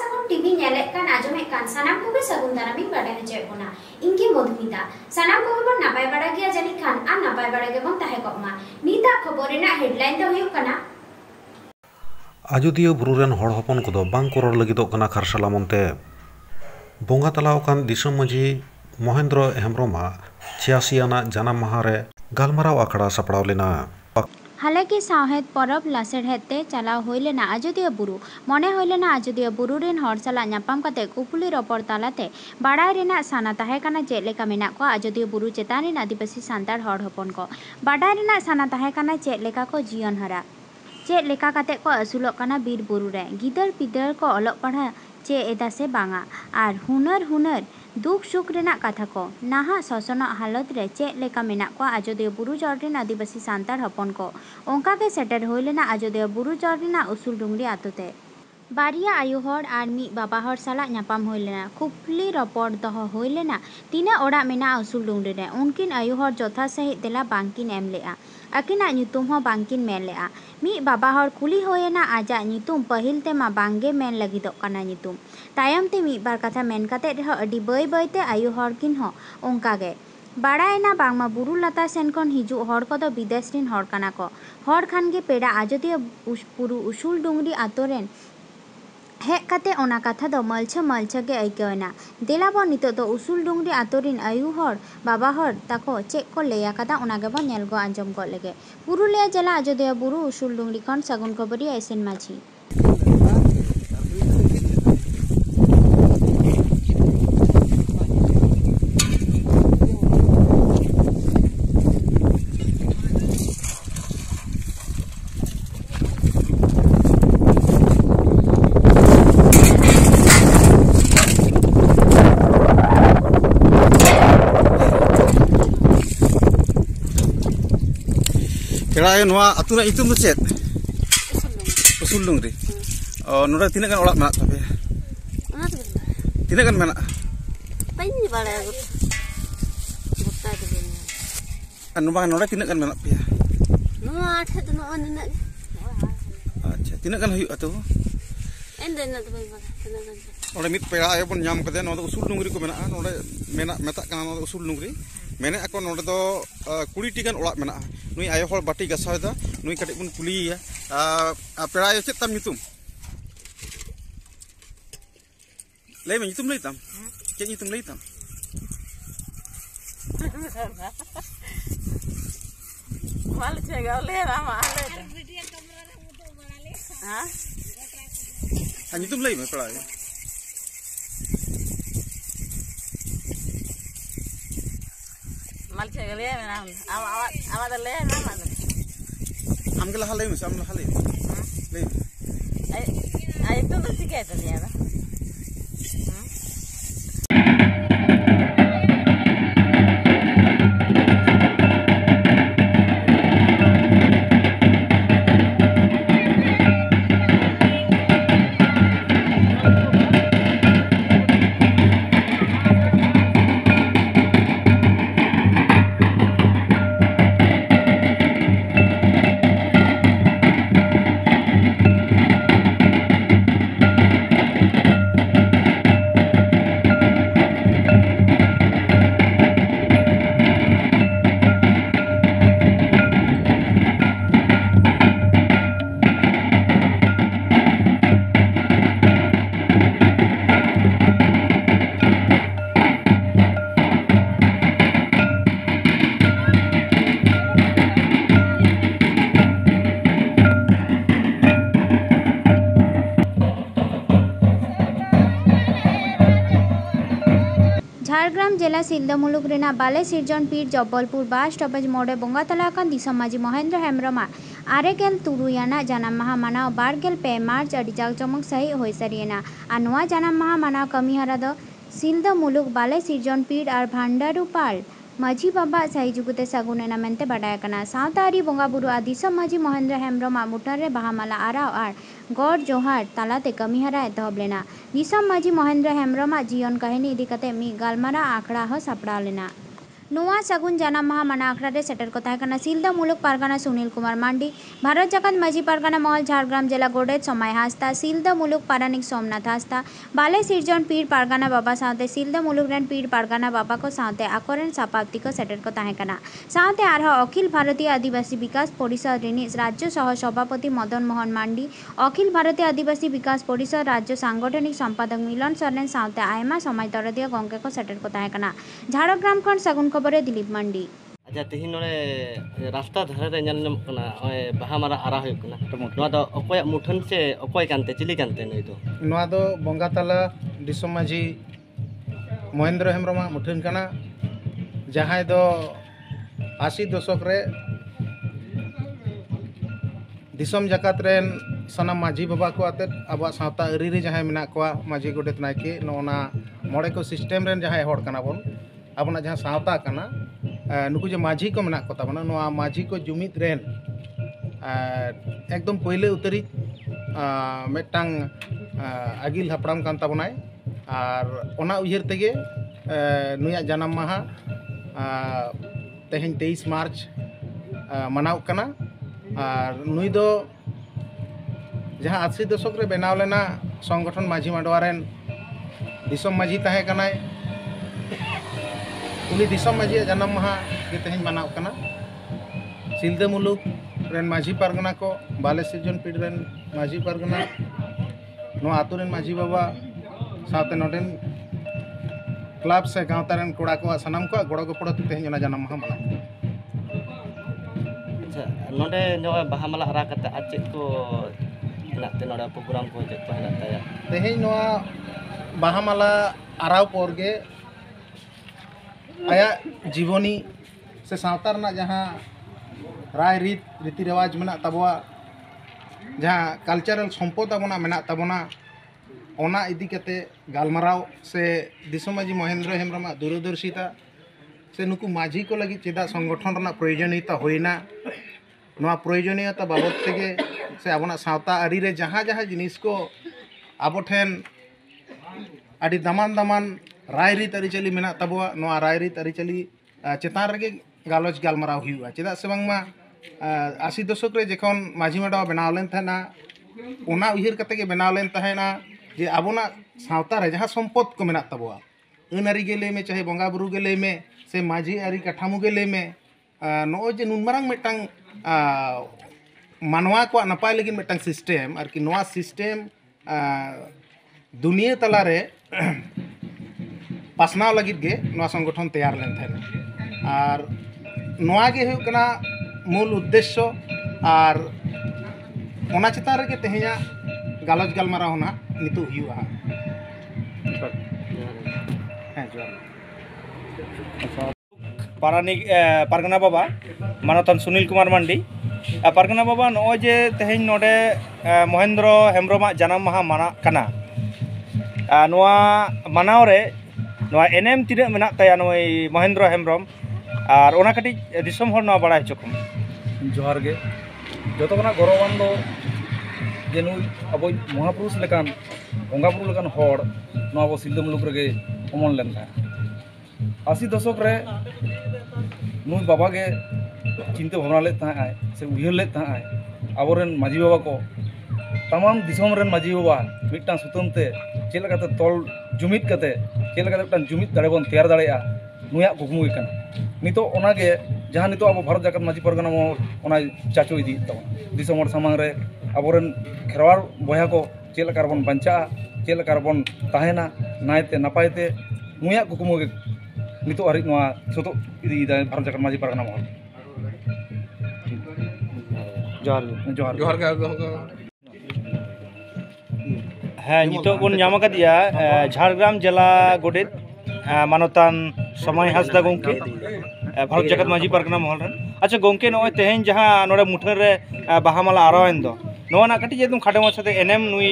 सागुन TV नेलेक कान आजमेक कान सानाम कोगे सागुन दारामिक बाडाय हचेक बोना इनकी मधुमिता सानाम कोगे बन नापाय बाड़ा गिया जानि खान आ नापाय बाड़ा गे बन ताहे कमा नीता खबर रेना हेडलाइन दो हुयुक काना आजोदिया बुरु रेन हड़ हपन कोदो बांग को रड़ लगिदोग काना खारसाला मोनते बोंगा तलाव कान दिसोम मांझी महेंद्र हेम्ब्रमा 86 आना जानाम माहा रे गालमाराव आखड़ा सापड़ाव लेना हाले की साहेद परब लासेर हेते चलाव होई लेना आजोदिया बुरु मने होई लेना आजोदिया बुरु रेन हड़ साला ᱧᱟᱯᱟᱢ काते कुपुली रपड़ तालाते बाड़ाय रेना साना ताहे काना चेद लेका मेना को आजोदिया बुरु चेतान रेन आदिवासी सांताड़ हड़ हपन को बाड़ाय रेना साना ताहे काना चेद लेका को जीवन हरा चेद लेका काते को असुलोग काना बीर बुरु रे गिदर पिदर को अलग पढ़ा चे एदा से बांगा आर हुनर हुनर दुख सुख रेना कथा को नाहा शोषण हालत रे चेद लेका मेना को आजोदिया बुरु चर रेन आदिवासी सांताड़ हपन को ओंका के सेटर होई लेना आजोदिया बुरु चर रेना उसूल डुंगरी आतोते बारिया आयु हड़ आर मी बाबा हड़ साला ᱧᱟᱯᱟᱢ होई लेना कुपली रपड़ दहो होई लेना तीना ओड़ा मेना उसूल डुंगरी रे उनकिन आयु हड़ जोथा सहित तेला बांकिन एम लेआ अकिना ᱧᱩᱛᱩᱢ हो बांकिन मेन लेआ मी बाबा हड़ कुली होयना आजा ᱧᱩᱛᱩᱢ पहिल ते मा बांगे मेन लगिदोग काना ᱧᱩᱛᱩᱢ तायम ते मी बार कथा मेन काते रहो अडी बय बय ते आयु हड़ किन हो ओंका गे बाड़ायना बांगमा बुरु लाता सेन खन हिजु हड़ को दो विदेश रिन हड़ काना को हड़ खान गे पेड़ा आजोदिया बुरु उसूल डुंगरी आतो रेन हेक काते ओना कथा दो मलछा मलछा गे आइकवेना देलाबो नितो दो उसूल डुंगरी आतो रिन आयु हड़ बाबा हड़ ताको चेक को लेया कदा ओना गे बो नेल गो आंजम गो लेगे पुरुलिया जिला आजोदिया बुरु उसूल डुंगरी खन सागुन खबरी एसेन माझी Kira nuwa atu na itu mucet. Usul dungri. Oh, nura tina kan olak menak tapi. Tina kan menak. Tanya bala aku. Bukta tu ni. Anu bang nura tina kan menak pia. Nuwa ada tu nuwa ni nak. Acha, tina kan hiu atu. Enda nak tu bala. Tina kan. Oleh mit pera ayo pun nyam kata nura usul dungri ko menak. Nura menak metak kan nura usul dungri. Mene aku nora do kuli tikan olak mena. Nui ayo hol bati gasau da. Nui kadik pun kuli ya. Pera ayo cek tam nyutum. Lei men nyutum lei tam. Cek nyutum lei tam. Malu cek kau leh lama leh. Hah? Nyutum lei men pera ayo. Mal cek leh mana? Awak dah leh nama tu. Ambil lah lei mas, ambil lah lei. Lei. Ay tu tu tiket tu dia. Jhargram जिला सिलदा मुलुक रेना बाले सिरजन पीर जब्बलपुर बस stoppage मोड़े बोंगा तला कान दिसम माजी महेंद्र हेम्ब्रमा आरेगेल तुरुयाना जानाम माहा मानाव बारगेल पे मार्च अड़ी जाग जमक सही होय सरियना आ नोआ जानाम माहा मानाव कमी हरा दो सिलदा मुलुक बाले सिरजन पीर आर भांडारू पाल माझी बाबा सही जुगुते सागुनेना मेनते बाडाय कना सावतारी बोंगा बुरु आ दिसम माजी महेंद्र हेम्ब्रमा मुठन रे बाहामाला आराव आर गौर जोहार तालाते कमी हरा एतहब लेना दिसम माजी महेंद्र हेम्ब्रमा जीवन कहानी इदी कते मी गालमारा आखड़ा हो सापड़ा लेना नुआ सगुन जानाम माहा मना आखड़ा रे सेटर को ताहेकना सिलदा मुलुक पारगाना सुनील कुमार मांडी, भारत जाकात माजी पारगाना महल झारग्राम जिला गोडेत समय हास्ता, सिलदा मुलुक पारानिक सोमनाथ हास्ता, बाले सिरजन पीर पारगाना बाबा साथे सिलदा मुलुक रेन पीर पारगाना बाबा को साथे आकोरेन सापाप्ति को सेटर को ताहेकना साथे आरहा अखिल भारतीय आदिवासी विकास परिषद रिनिज राज्य सह सभापति मदन मोहन मांडी, अखिल भारतीय आदिवासी विकास परिषद राज्य सांगठनिक संपादक मिलन सोरेन साथे आयमा समाज दरदिया गंगे को सेटर को ताहेकना झारग्राम खन सगुन खबरे दिलीप मांडी। अच्छा तेही नोड़े रास्ता धारे रे ñal ñam kana oy baha mara ara hoy kana noa do okoy मुठन से okoy kante chili kante noi do noa do bonga tala disom maji Mahendra Hembrom मुठन kana jahay do 80 दशक रे दिसम जाकात रेन सनाम माझी बाबा को आते अब सावता अरी रे जहाँ मेना को माझी गोडेत नायके नोना मोड़े को सिस्टम रेन जहाँ हड़ कना बोन अपना जहाँ सावता कना नुकु जो माझी को मेना को ताबना नोआ माझी को जुमित रेन एकदम पहले उतरी मेटांग आगिल हपड़ाम कान ताबनाय और ओना उयहर तेगे नुया जन्म माहा तेहें 23 मार्च मनाव कना और नुई दो जहाँ 80 दशक रे बनाव लेना संगठन माझी मांडवा रेन दिसम माझी ताहे कनाय उनी दिसम माझी जन्म माहा के तेहें मनाव कना सिलदा मुलुक रेन माझी पारगना को बाले सिरजन पीढ़ रेन माझी पारगना नो आतु रेन माझी बाबा साथे नोडेन क्लब से गाँवता रेन कोड़ा को सनाम को गोड़ो को पड़ो तेहें जना जन्म माहा मना नोडे नो बाहा माला हरा कते आचे को नाते नोडे प्रोग्राम को जे तो हनाता या तेहें नो बाहा माला आराव पोरगे आया जीवनी से सावतार ना जहाँ राय रीति रिवाज मेना तबवा जहाँ कल्चरल सम्पद आबोना मेना तबोना ओना इदी कते गालमाराव से दिसम माजी महेंद्र हेम्ब्रम दूरदर्शिता से नुकु माझी को लगी चेदा संगठन रना प्रयोजनीयता होइना नोआ प्रयोजनीयता बाबद तेगे से आबोना सावता आरी रे जहाँ जहाँ जिनिस को आबो ठेन आदि दमान दमान राय रीत आरिचाली मेना तबवा नोआ राय रीत आरिचाली चेतान रेगे गालोच गालमाराव हुआ चेदा से बांगमा 80 दशक रे जखन माझी माडवा बनाव लेन थाना ओना उहिर कते के बनाव लेन थाना जे आबोना सावता रे जहाँ सम्पद को मेना तबवा अन आरी गेले में चाहे बंगा बुरु गेले में से माझी आरी काठामु गेले में नो जे नुन मारांग मेटांग मानवा को नपाय लगी मेटांग सिस्टम आर कि नोआ सिस्टम दुनिया तला रे पासनाव लगी गे नोआ संगठन तैयार लेन थाना और नोआ गे हुई कना मूल उद्देश्य और ओना चितान रे तेहेया गालोच गालमाराव होना नितु हुआ पारानिक पारगना बाबा मानतन सुनील कुमार मांडी पारगना बाबा नो जे तेहें नोडे महेंद्र हेम्ब्रम जन्म माहा माना कना नोआ मानाव रे नोआ एनएम तिना मेना ताया नोय महेंद्र हेम्ब्रम और ओना कटी दिसम हर नोआ बड़ा हचुकम जोहार गे जतो कना गौरवान दो जे नुई अब महापुरुष लेकान बंगा बुरु लेकान हर नोआ बो सिलदा मुलुक रेगे अमन लेन था 80 दशक रे नुई बाबा के चिंता भावना ले ताय से उयहर ले ताय आबोरेन माझी बाबा को तमाम दिसम रेन माझी बाबा मिटां सुतमते चेल काते तोल जुमित काते चेल काते मिटां जुमित दाड़े बोन तैयार दाड़ेया नुया कुकमु काना नितो ओनागे जहाँ नितो अब भारत जाकात माझी पारगना ओना चाचो इदी तबन दिसम हर सामांग रे आबोरेन खेरवार बया को चेल कारबन बंचा चेल कारबन ताहेना नायते नापायते नुया कुकमु नितो हरि नोआ सोतो इदी भारत जाकात माझी पारगना महल जोहार जोहार हाँ नितो बन नाम दिया झारग्राम जिला गोडेत मानतान समय हासदा गोंके भारत जाकात माझी पारगना महल रेन अच्छा गोंके नो तेहें जहाँ नोडे मुठन रे बाहामाला आरावेन दो नोआ ना कटी जेदम खाटो माछाते एनएम नुई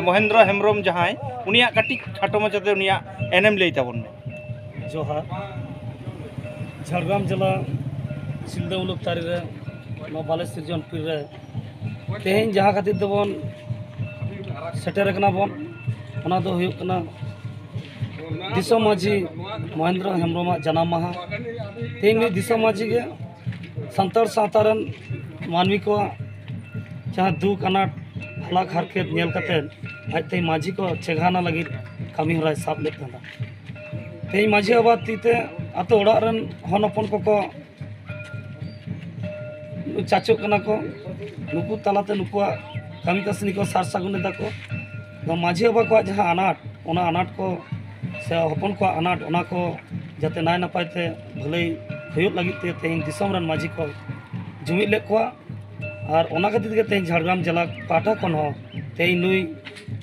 महेंद्र हेम्ब्रम जहाँ उनिया कटी खाटो माछाते उनिया एनएम लई ताबन जोहार झारग्राम जिला सिलदा मुलुक तारी रे नो बाले सिरजन पीर रे तेहें जहाँ खातिर दबन सेटर कना बोन ओना दो हुयुक कना दिसोम माजी महेंद्र हेम्ब्रम जन्म माहा तेनी दिसोम माजी के संतार सावतारन मानवी को जहाँ दुख अनाट हलाक हारकेत नेल कते आज ते माजी को चेघाना लगी कमी हराय साब लेत कना ते माजी बाबा तीते आतो ओड़ा रन हन हपन को चाचो कना को नुकु तलाते नुकुआ कमी कसनी को सार सागुन दा को माजी बाबा को जहाँ अनाट ओना अनाट को से हपन को अनाट ओना को जाते नाय नपाय ते भले हुयुग लगी ते तेन दिसोम रन माजी को जुमिद ले को और ओना खातिर के तेन झारग्राम जिला पाटा कोन हो तेन नुई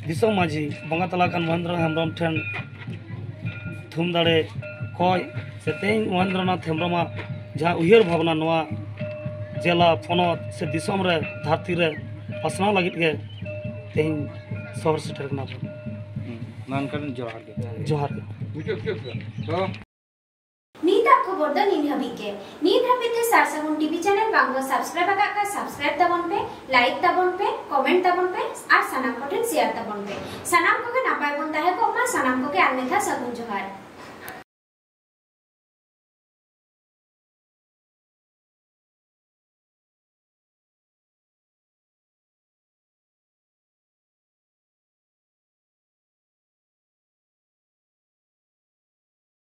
दिसोम माजी बंगा तला कान महेंद्र हेम्ब्रम ठेन थुम दाड़े कय से तेन महेंद्रनाथ हेम्ब्रम जहाँ उयर भावना नोआ जिला पनत से दिसोम रे धरती रे पासनाव लगी के तेन शहर सेटर कना नानकन जोहार के नीता खबर द नीन हबी के नीन हबी ते सारसागुन टीवी चैनल बांगो सब्सक्राइब आका का सब्सक्राइब तबन पे लाइक तबन पे कमेंट तबन पे और सनाम को शेयर तबन पे सनाम को के नापाय बन ताहे को मा सनाम को के आने था सगुन जोहार।